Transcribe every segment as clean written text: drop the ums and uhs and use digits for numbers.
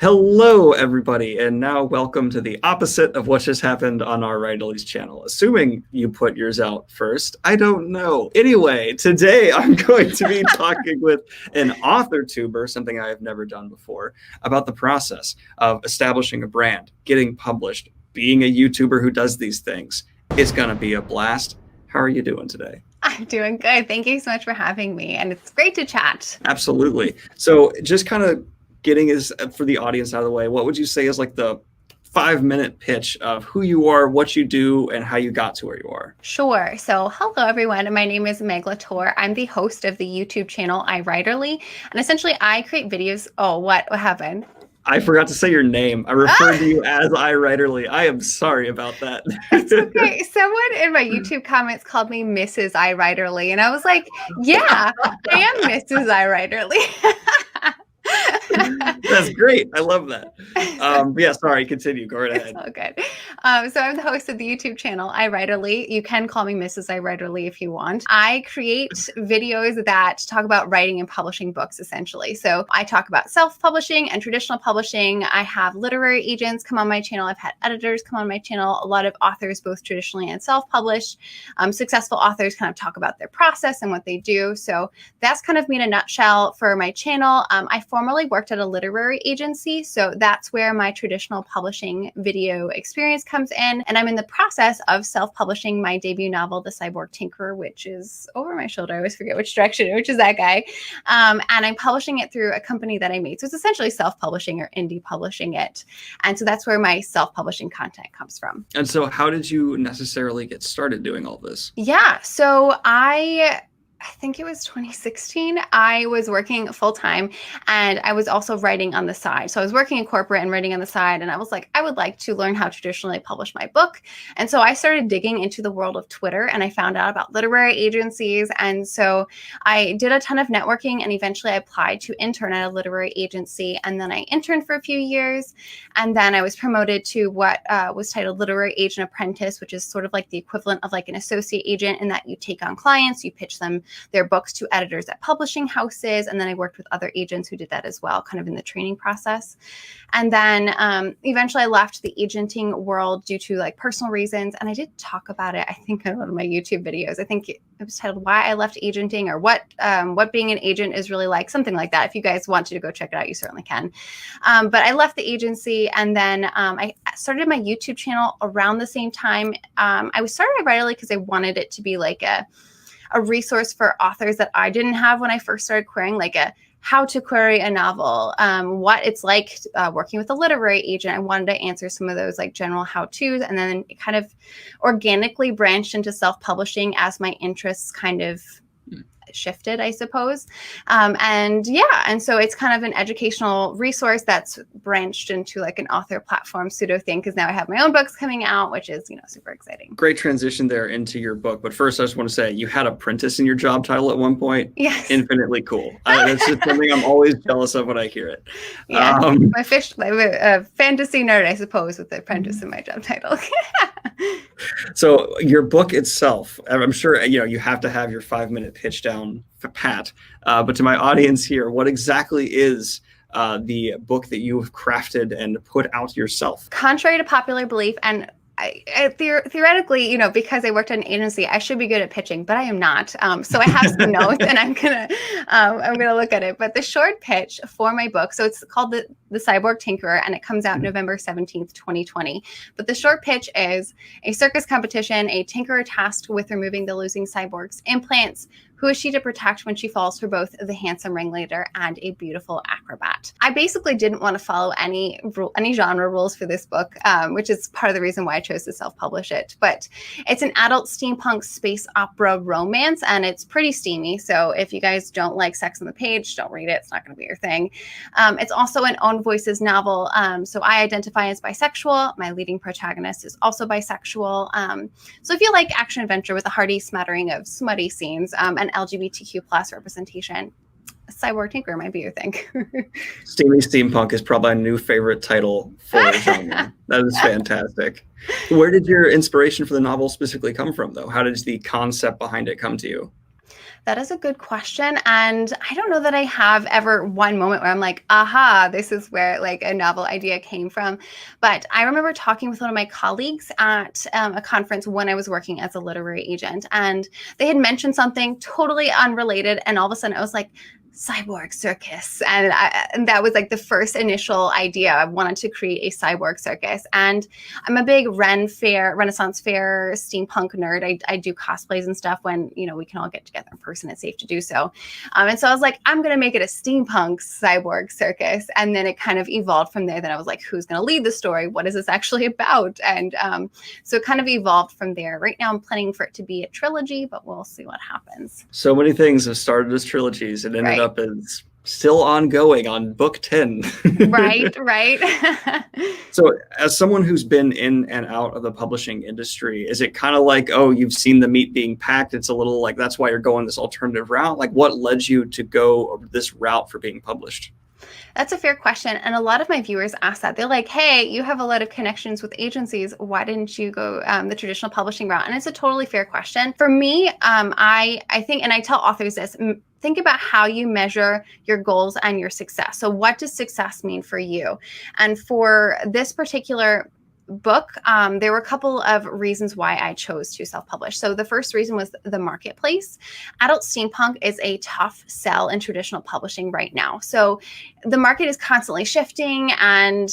Hello, everybody, and now welcome to the opposite of what just happened on our IWriterly's channel. Assuming you put yours out first, I don't know. Anyway, today I'm going to be talking with an author tuber, something I have never done before, about the process of establishing a brand, getting published, being a YouTuber who does these things. It's going to be a blast. How are you doing today? I'm doing good. Thank you so much for having me, and it's great to chat. Absolutely. So just kind of getting is for the audience out of the way, what would you say is like the 5-minute pitch of who you are, what you do, and how you got to where you are? Sure. So hello, everyone. My name is LaTorre. I'm the host of the YouTube channel IWriterly, and essentially I create videos. Oh, what happened? I forgot to say your name. I referred to you as IWriterly. I am sorry about that. It's okay. Someone in my YouTube comments called me Mrs. IWriterly, and I was like, yeah, I am Mrs. IWriterly. That's great. I love that. Yeah, sorry, continue. Go right ahead. It's all good. So I'm the host of the YouTube channel IWriterly. You can call me Mrs. IWriterly if you want. I create videos that talk about writing and publishing books, essentially. So I talk about self-publishing and traditional publishing. I have literary agents come on my channel. I've had editors come on my channel. A lot of authors, both traditionally and self-published. Successful authors kind of talk about their process and what they do. So that's kind of me in a nutshell for my channel. I formerly worked at a literary agency, so that's where my traditional publishing video experience comes in. And I'm in the process of self-publishing my debut novel, The Cyborg Tinkerer, which is over my shoulder. I always forget which direction, which is that guy. And I'm publishing it through a company that I made. So it's essentially self-publishing or indie publishing it. And so that's where my self-publishing content comes from. And so how did you necessarily get started doing all this? Yeah, so I think it was 2016. I was working full time and I was also writing on the side. So I was working in corporate and writing on the side. And I was like, I would like to learn how to traditionally publish my book. And so I started digging into the world of Twitter and I found out about literary agencies. And so I did a ton of networking and eventually I applied to intern at a literary agency. And then I interned for a few years. And then I was promoted to what was titled Literary Agent Apprentice, which is sort of like the equivalent of like an associate agent in that you take on clients, you pitch them their books to editors at publishing houses. And then I worked with other agents who did that as well, kind of in the training process. And then eventually I left the agenting world due to like personal reasons. And I did talk about it, I think, in one of my YouTube videos. I think it was titled Why I Left Agenting or what being an agent is really like, something like that. If you guys want to go check it out, you certainly can. But I left the agency and then I started my YouTube channel around the same time. I was started IWriterly because I wanted it to be like a resource for authors that I didn't have when I first started querying, like a how to query a novel, what it's like working with a literary agent. I wanted to answer some of those like general how-tos, and then it kind of organically branched into self-publishing as my interests kind of shifted, I suppose. And so it's kind of an educational resource that's branched into like an author platform pseudo thing, because now I have my own books coming out, which is, super exciting. Great transition there into your book. But first, I just want to say you had apprentice in your job title at one point. Yes. Infinitely cool. That's just something I'm always jealous of when I hear it. Yeah. I'm a fantasy nerd, I suppose, with the apprentice in my job title. So your book itself, I'm sure, you have to have your 5-minute pitch down for Pat. But to my audience here, what exactly is the book that you've crafted and put out yourself? Contrary to popular belief, and theoretically, because I worked at an agency, I should be good at pitching, but I am not. So I have some notes, and I'm gonna look at it. But the short pitch for my book, so it's called the Cyborg Tinkerer, and it comes out November 17th, 2020. But the short pitch is a circus competition, a tinkerer tasked with removing the losing cyborg's implants. Who is she to protect when she falls for both the handsome ringleader and a beautiful acrobat? I basically didn't want to follow any genre rules for this book, which is part of the reason why I chose to self-publish it. But it's an adult steampunk space opera romance, and it's pretty steamy. So if you guys don't like sex on the page, don't read it. It's not going to be your thing. It's also an own voices novel. So I identify as bisexual. My leading protagonist is also bisexual. So if you like action adventure with a hearty smattering of smutty scenes and LGBTQ plus representation, Cyborg Tinkerer might be your thing. Steamy steampunk is probably a new favorite title for a genre. That is fantastic. Where did your inspiration for the novel specifically come from, though? How did the concept behind it come to you? That is a good question. And I don't know that I have ever one moment where I'm like, aha, this is where like a novel idea came from. But I remember talking with one of my colleagues at a conference when I was working as a literary agent. And they had mentioned something totally unrelated. And all of a sudden I was like, cyborg circus. And that was like the first initial idea. I wanted to create a cyborg circus. And I'm a big Renaissance fair, steampunk nerd. I do cosplays and stuff when, we can all get together in person. It's safe to do so. And so I was like, I'm going to make it a steampunk cyborg circus. And then it kind of evolved from there. Then I was like, who's going to lead the story? What is this actually about? And so it kind of evolved from there. Right now I'm planning for it to be a trilogy, but we'll see what happens. So many things have started as trilogies and ended up as still ongoing on book 10. Right. So as someone who's been in and out of the publishing industry, is it kind of like, oh, you've seen the meat being packed? It's a little like, that's why you're going this alternative route. Like what led you to go this route for being published? That's a fair question. And a lot of my viewers ask that. They're like, hey, you have a lot of connections with agencies. Why didn't you go the traditional publishing route? And it's a totally fair question. For me, I think, and I tell authors this, think about how you measure your goals and your success. So what does success mean for you? And for this particular book, there were a couple of reasons why I chose to self-publish. So the first reason was the marketplace. Adult steampunk is a tough sell in traditional publishing right now. So the market is constantly shifting and,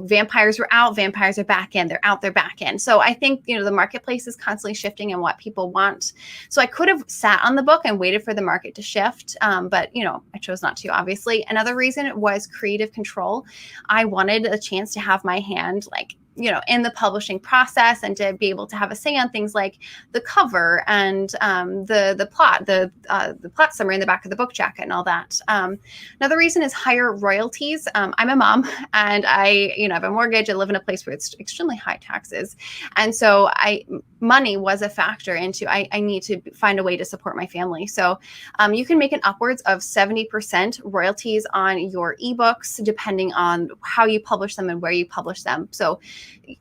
vampires are out, vampires are back in, they're out, they're back in. So I think, the marketplace is constantly shifting and what people want. So I could have sat on the book and waited for the market to shift. But, I chose not to, obviously. Another reason was creative control. I wanted a chance to have my hand in the publishing process and to be able to have a say on things like the cover and the plot summary in the back of the book jacket and all that. Another reason is higher royalties. I'm a mom and I have a mortgage. I live in a place where it's extremely high taxes. And so money was a factor into, I need to find a way to support my family. So you can make an upwards of 70% royalties on your ebooks, depending on how you publish them and where you publish them. So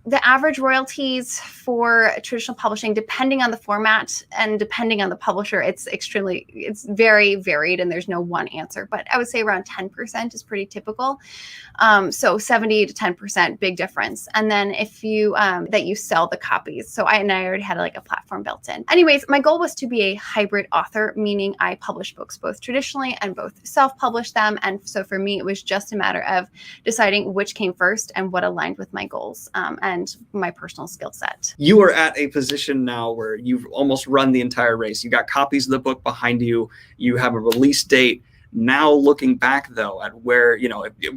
the average royalties for traditional publishing, depending on the format and depending on the publisher, it's very varied and there's no one answer, but I would say around 10% is pretty typical. So 70 to 10%, big difference. And then if you, that you sell the copies. So I already had a platform built in. Anyways, my goal was to be a hybrid author, meaning I publish books both traditionally and both self-publish them. And so for me, it was just a matter of deciding which came first and what aligned with my goals. And my personal skill set. You are at a position now where you've almost run the entire race. You got copies of the book behind you. You have a release date. Now looking back, though, at where,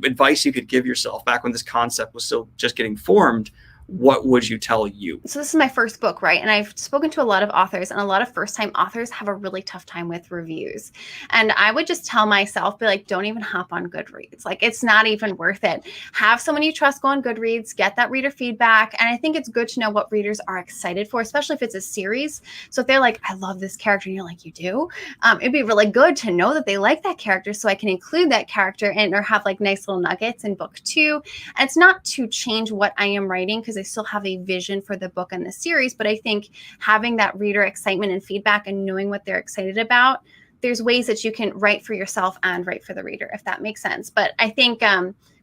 advice you could give yourself back when this concept was still just getting formed, what would you tell you? So this is my first book, right? And I've spoken to a lot of authors, and a lot of first-time authors have a really tough time with reviews. And I would just tell myself, be like, don't even hop on Goodreads. It's not even worth it. Have someone you trust go on Goodreads, get that reader feedback. And I think it's good to know what readers are excited for, especially if it's a series. So if they're like, I love this character, and you're like, you do? It'd be really good to know that they like that character so I can include that character in or have nice little nuggets in book 2. And it's not to change what I am writing because I still have a vision for the book and the series, but I think having that reader excitement and feedback and knowing what they're excited about, there's ways that you can write for yourself and write for the reader, if that makes sense. But I think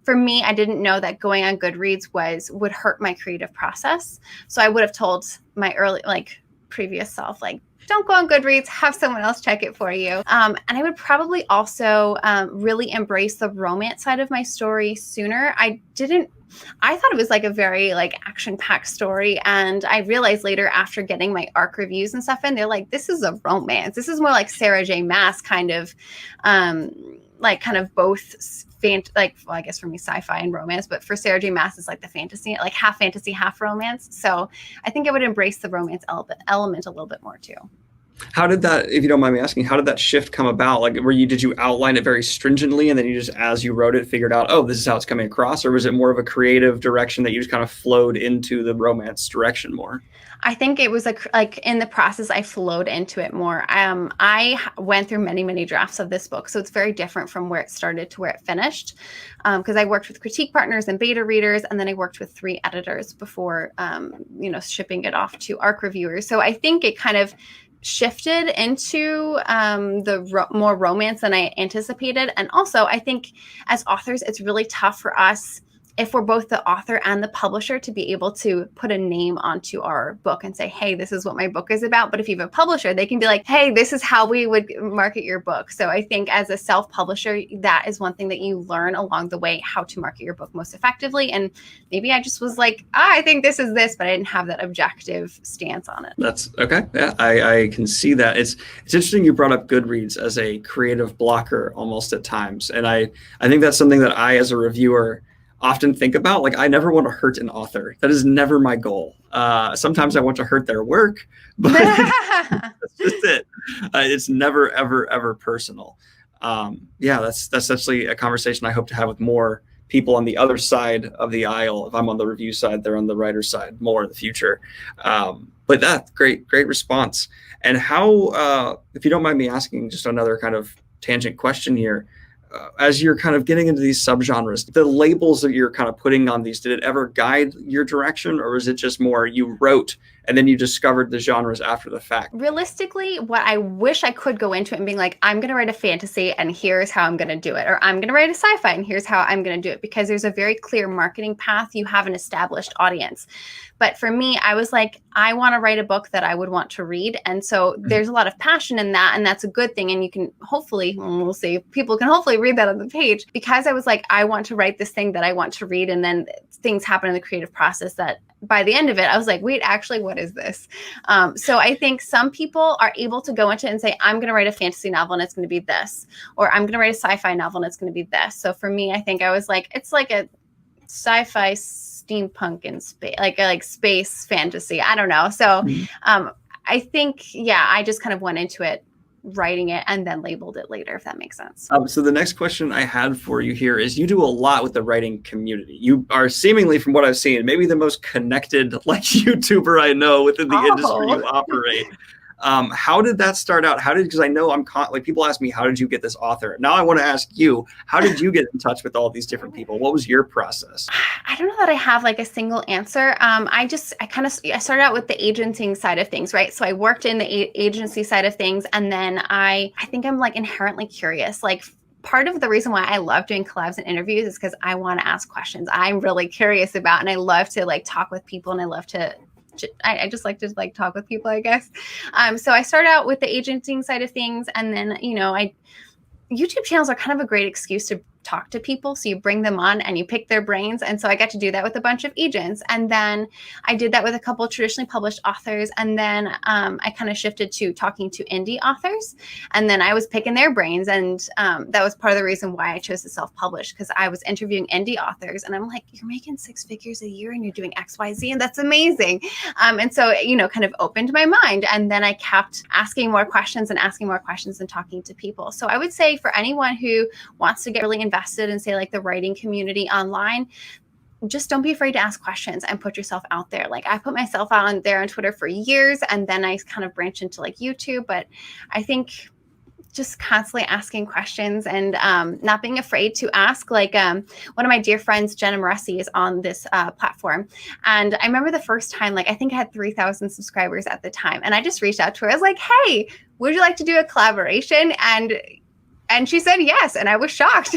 for me, I didn't know that going on Goodreads would hurt my creative process. So I would have told my previous self, don't go on Goodreads, have someone else check it for you. And I would probably also really embrace the romance side of my story sooner. I thought it was a very action-packed story. And I realized later after getting my ARC reviews and stuff in, they're like, this is a romance. This is more like Sarah J. Maas kind of both I guess for me, sci-fi and romance, but for Sarah J. Maas, it's the fantasy, half fantasy, half romance. So I think I would embrace the romance element a little bit more too. How did that, if you don't mind me asking, how did that shift come about? Did you outline it very stringently and then you just, as you wrote it, figured out, oh, this is how it's coming across? Or was it more of a creative direction that you just kind of flowed into the romance direction more? I think it was in the process, I flowed into it more. I went through many, many drafts of this book. So it's very different from where it started to where it finished. Because I worked with critique partners and beta readers, and then I worked with 3 editors before, shipping it off to ARC reviewers. So I think it kind of shifted into the more romance than I anticipated. And also, I think as authors, it's really tough for us, if we're both the author and the publisher, to be able to put a name onto our book and say, hey, this is what my book is about. But if you have a publisher, they can be like, hey, this is how we would market your book. So I think as a self-publisher, that is one thing that you learn along the way, how to market your book most effectively. And maybe I just was like, I think this is this, but I didn't have that objective stance on it. That's okay. Yeah, I can see that. It's interesting you brought up Goodreads as a creative blocker almost at times. And I think that's something that I, as a reviewer, often think about. Like, I never want to hurt an author. That is never my goal. Sometimes I want to hurt their work, but that's just it. It's never, ever, ever personal. Yeah, that's actually a conversation I hope to have with more people on the other side of the aisle. If I'm on the review side, they're on the writer side more in the future. But that's great response. And how, if you don't mind me asking just another kind of tangent question here, as you're kind of getting into these subgenres, the labels that you're kind of putting on these, did it ever guide your direction, or is it just more you wrote and then you discovered the genres after the fact? Realistically, what I wish I could go into it and being like, I'm going to write a fantasy and here's how I'm going to do it. Or I'm going to write a sci-fi and here's how I'm going to do it. Because there's a very clear marketing path. You have an established audience. But for me, I was like, I want to write a book that I would want to read. And so there's a lot of passion in that. And that's a good thing. And you can hopefully, we'll see, people can hopefully read that on the page, because I was like, I want to write this thing that I want to read. And then things happen in the creative process that by the end of it, I was like, wait, actually, what is this? So I think some people are able to go into it and say, I'm going to write a fantasy novel and it's going to be this, or I'm going to write a sci-fi novel and it's going to be this. So for me, I think I was like, it's like a sci-fi steampunk in space, like space fantasy. I don't know. So I think, yeah, I just kind of went into it writing it and then labeled it later, if that makes sense. So the next question I had for you here is, you do a lot with the writing community. You are seemingly, from what I've seen, maybe the most connected like YouTuber I know within the industry you operate. How did that start out? Because I know like people ask me, how did you get this author? Now I want to ask you, how did you get in touch with all these different people? What was your process? I don't know that I have like a single answer. I started out with the agenting side of things, right? So I worked in the agency side of things. And then I think I'm like inherently curious. Like, part of the reason why I love doing collabs and interviews is because I want to ask questions I'm really curious about. And I love to like talk with people, and I just like to like talk with people, I guess. So I started out with the agenting side of things. And then, YouTube channels are kind of a great excuse to talk to people. So you bring them on and you pick their brains. And so I got to do that with a bunch of agents. And then I did that with a couple of traditionally published authors. And then I kind of shifted to talking to indie authors. And then I was picking their brains. And that was part of the reason why I chose to self-publish, because I was interviewing indie authors. And I'm like, you're making 6 figures a year and you're doing X, Y, Z. And that's amazing. And so, kind of opened my mind. And then I kept asking more questions and talking to people. So I would say for anyone who wants to get really invested in, say, like the writing community online, just don't be afraid to ask questions and put yourself out there. Like, I put myself out on there on Twitter for years, and then I kind of branched into like YouTube. But I think just constantly asking questions and not being afraid to ask. Like one of my dear friends, Jenna Moresi, is on this platform. And I remember the first time, like I think I had 3,000 subscribers at the time. And I just reached out to her. I was like, hey, would you like to do a collaboration? And she said yes. And I was shocked.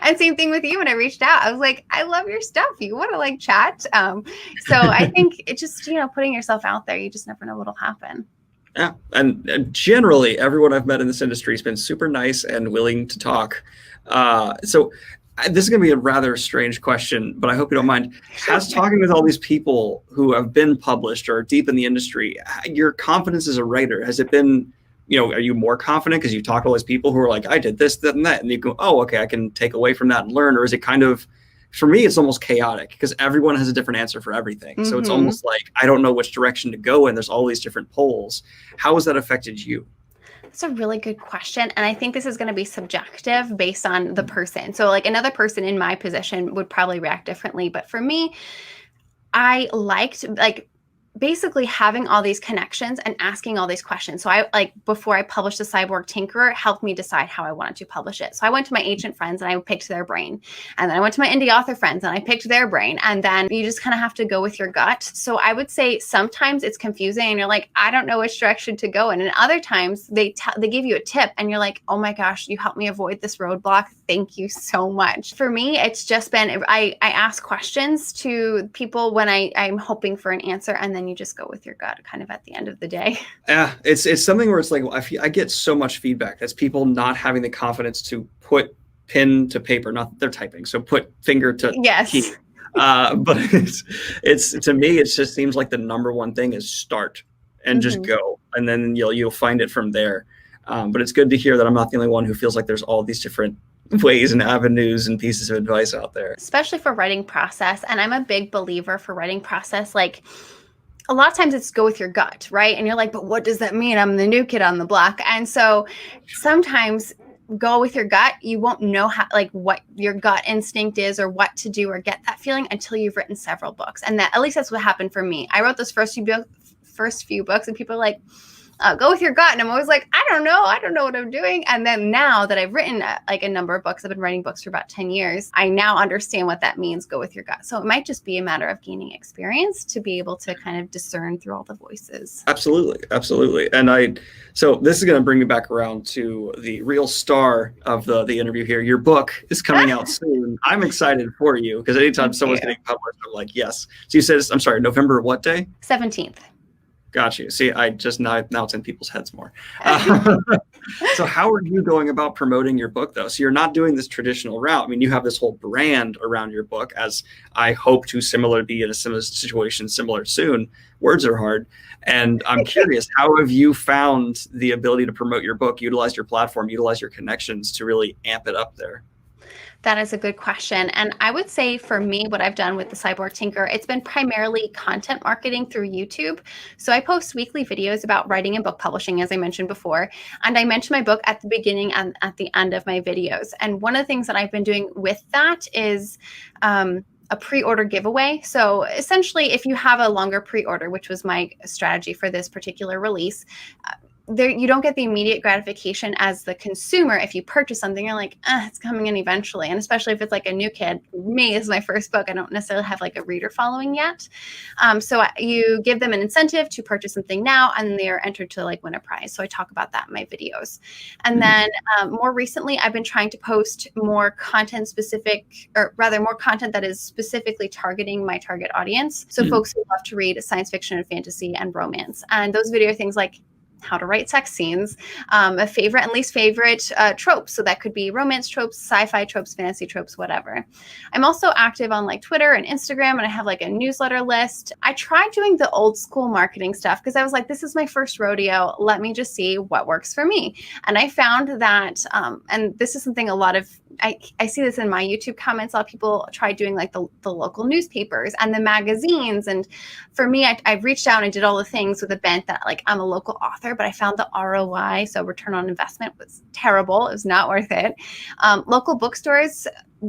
And same thing with you. When I reached out, I was like, I love your stuff. You want to like chat? So I think it's just, putting yourself out there. You just never know what'll happen. Yeah. And generally, everyone I've met in this industry has been super nice and willing to talk. So this is going to be a rather strange question, but I hope you don't mind. As talking with all these people who have been published or are deep in the industry, your confidence as a writer, has it been, are you more confident because you talk to all these people who are like, I did this, that, and that, and you go, oh, okay, I can take away from that and learn? Or is it kind of, for me, it's almost chaotic because everyone has a different answer for everything. So it's almost like, I don't know which direction to go, and there's all these different polls. How has that affected you? That's a really good question. And I think this is going to be subjective based on the person. So like another person in my position would probably react differently. But for me, I liked, like, basically having all these connections and asking all these questions. So I like before I published the Cyborg Tinkerer helped me decide how I wanted to publish it. So I went to my agent friends and I picked their brain. And then I went to my indie author friends and I picked their brain. And then you just kind of have to go with your gut. So I would say sometimes it's confusing and you're like, I don't know which direction to go in. And other times they give you a tip and you're like, oh my gosh, you helped me avoid this roadblock. Thank you so much. For me, it's just been, I ask questions to people when I'm hoping for an answer, and then you just go with your gut kind of at the end of the day. Yeah, it's something where it's like, I get so much feedback. That's people not having the confidence to put pen to paper, not that they're typing, so put finger to key. But it's to me, it just seems like the number one thing is start and just go, and then you'll find it from there. But it's good to hear that I'm not the only one who feels like there's all these different ways and avenues and pieces of advice out there, especially for writing process. And I'm a big believer for writing process. Like a lot of times it's go with your gut, right? And you're like, but what does that mean? I'm the new kid on the block. And so sometimes go with your gut. You won't know how, like what your gut instinct is or what to do or get that feeling until you've written several books. And that, at least that's what happened for me. I wrote those first few books and people are like, go with your gut. And I'm always like, I don't know what I'm doing. And then now that I've written like a number of books, I've been writing books for about 10 years. I now understand what that means. Go with your gut. So it might just be a matter of gaining experience to be able to kind of discern through all the voices. Absolutely. Absolutely. And so this is going to bring me back around to the real star of the interview here. Your book is coming out soon. I'm excited for you because anytime someone's getting published, I'm like, yes. So you said, I'm sorry, November what day? 17th. Got you. See, I just now it's in people's heads more. So how are you going about promoting your book, though? So you're not doing this traditional route. I mean, you have this whole brand around your book, as I hope to be in a similar situation similar soon. Words are hard. And I'm curious, how have you found the ability to promote your book, utilize your platform, utilize your connections to really amp it up there? That is a good question. And I would say for me, what I've done with the Cyborg Tinker, it's been primarily content marketing through YouTube. So I post weekly videos about writing and book publishing, as I mentioned before. And I mention my book at the beginning and at the end of my videos. And one of the things that I've been doing with that is a pre-order giveaway. So essentially, if you have a longer pre-order, which was my strategy for this particular release, you don't get the immediate gratification as the consumer. If you purchase something, you're like, it's coming in eventually. And especially if it's like a new kid, me, this is my first book. I don't necessarily have like a reader following yet. So you give them an incentive to purchase something now, and they're entered to like win a prize. So I talk about that in my videos. And then more recently, I've been trying to post more content more content that is specifically targeting my target audience. So folks who love to read science fiction and fantasy and romance. And those video things like how to write sex scenes, a favorite and least favorite tropes. So that could be romance tropes, sci-fi tropes, fantasy tropes, whatever. I'm also active on like Twitter and Instagram, and I have like a newsletter list. I tried doing the old school marketing stuff because I was like, this is my first rodeo. Let me just see what works for me. And I found that, and this is something I see this in my YouTube comments. A lot of people try doing like the local newspapers and the magazines. And for me, I reached out and I did all the things with a bent that like I'm a local author, but I found the ROI, so return on investment, was terrible. It was not worth it. Local bookstores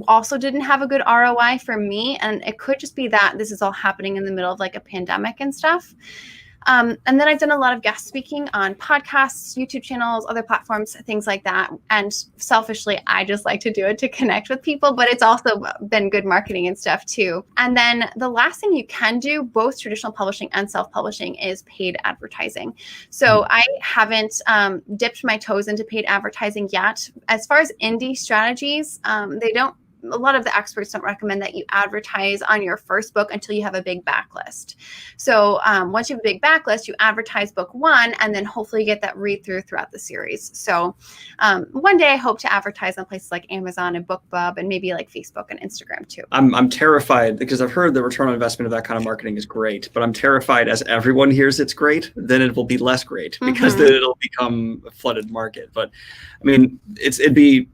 also didn't have a good ROI for me. And it could just be that this is all happening in the middle of like a pandemic and stuff. And then I've done a lot of guest speaking on podcasts, YouTube channels, other platforms, things like that. And selfishly, I just like to do it to connect with people, but it's also been good marketing and stuff too. And then the last thing you can do, both traditional publishing and self-publishing, is paid advertising. So I haven't dipped my toes into paid advertising yet. As far as indie strategies, a lot of the experts don't recommend that you advertise on your first book until you have a big backlist. So once you have a big backlist, you advertise book one, and then hopefully you get that read through throughout the series. So one day I hope to advertise on places like Amazon and BookBub, and maybe like Facebook and Instagram too. I'm terrified because I've heard the return on investment of that kind of marketing is great, but I'm terrified as everyone hears it's great, then it will be less great because then it'll become a flooded market. But I mean, it'd be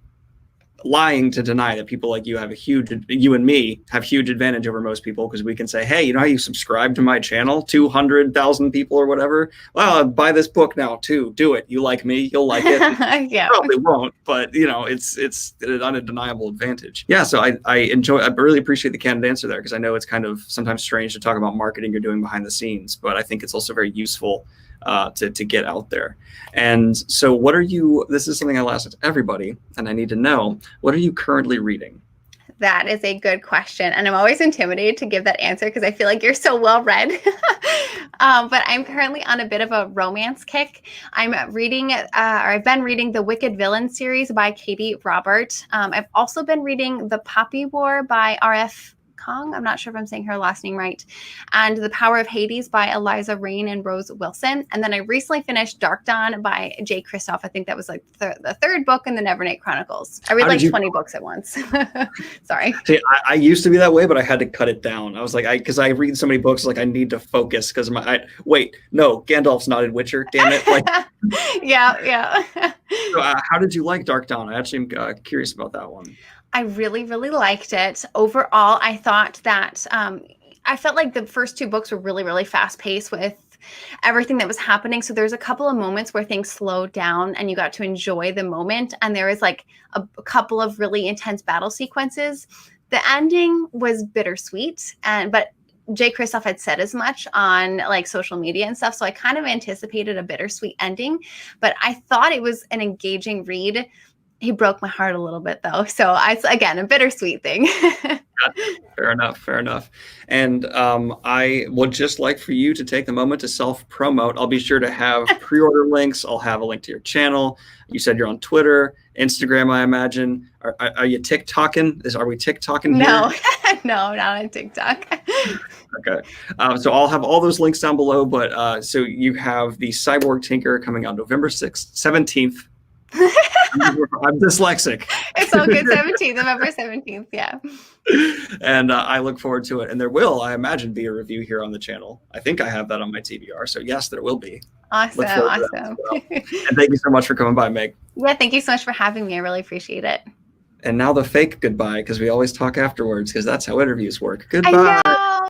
lying to deny that people like you have you and me have huge advantage over most people, because we can say, hey, you know how you subscribe to my channel, 200,000 people or whatever? Well, buy this book now too. Do it. You like me, you'll like it. Yeah. Probably won't, but you know, it's an undeniable advantage. Yeah, so I really appreciate the candid answer there, because I know it's kind of sometimes strange to talk about marketing you're doing behind the scenes, but I think it's also very useful to get out there. And so this is something I'll ask everybody, and I need to know, what are you currently reading? That is a good question. And I'm always intimidated to give that answer because I feel like you're so well read. But I'm currently on a bit of a romance kick. I'm reading, or I've been reading the Wicked Villain series by Katie Robert. I've also been reading The Poppy War by R.F. Kong. I'm not sure if I'm saying her last name right. And The Power of Hades by Eliza Rain and Rose Wilson. And then I recently finished Dark Dawn by J. Kristoff. I think that was like the third book in the Nevernight Chronicles. I read like 20 books at once. Sorry. See, I used to be that way, but I had to cut it down. I was like, because I read so many books, like I need to focus, because wait, no, Gandalf's not in Witcher, damn it. Like, yeah. So, how did you like Dark Dawn? I actually am curious about that one. I really, really liked it. Overall, I thought that I felt like the first two books were really, really fast paced with everything that was happening. So there's a couple of moments where things slowed down and you got to enjoy the moment. And there was like a couple of really intense battle sequences. The ending was bittersweet, but J. Kristoff had said as much on like social media and stuff. So I kind of anticipated a bittersweet ending, but I thought it was an engaging read. He broke my heart a little bit though. So again, a bittersweet thing. Fair enough. And I would just like for you to take the moment to self-promote. I'll be sure to have pre-order links. I'll have a link to your channel. You said you're on Twitter, Instagram, I imagine. Are you TikToking? Are we TikToking here? No, no, not on TikTok. Okay. So I'll have all those links down below. But so you have the Cyborg Tinkerer coming out November 6th, 17th. I'm dyslexic. It's all good. 17th, November 17th. Yeah. And I look forward to it. And there will, I imagine, be a review here on the channel. I think I have that on my TBR. So yes, there will be. Awesome. Well. And thank you so much for coming by, Meg. Yeah, thank you so much for having me. I really appreciate it. And now the fake goodbye, because we always talk afterwards, because that's how interviews work. Goodbye.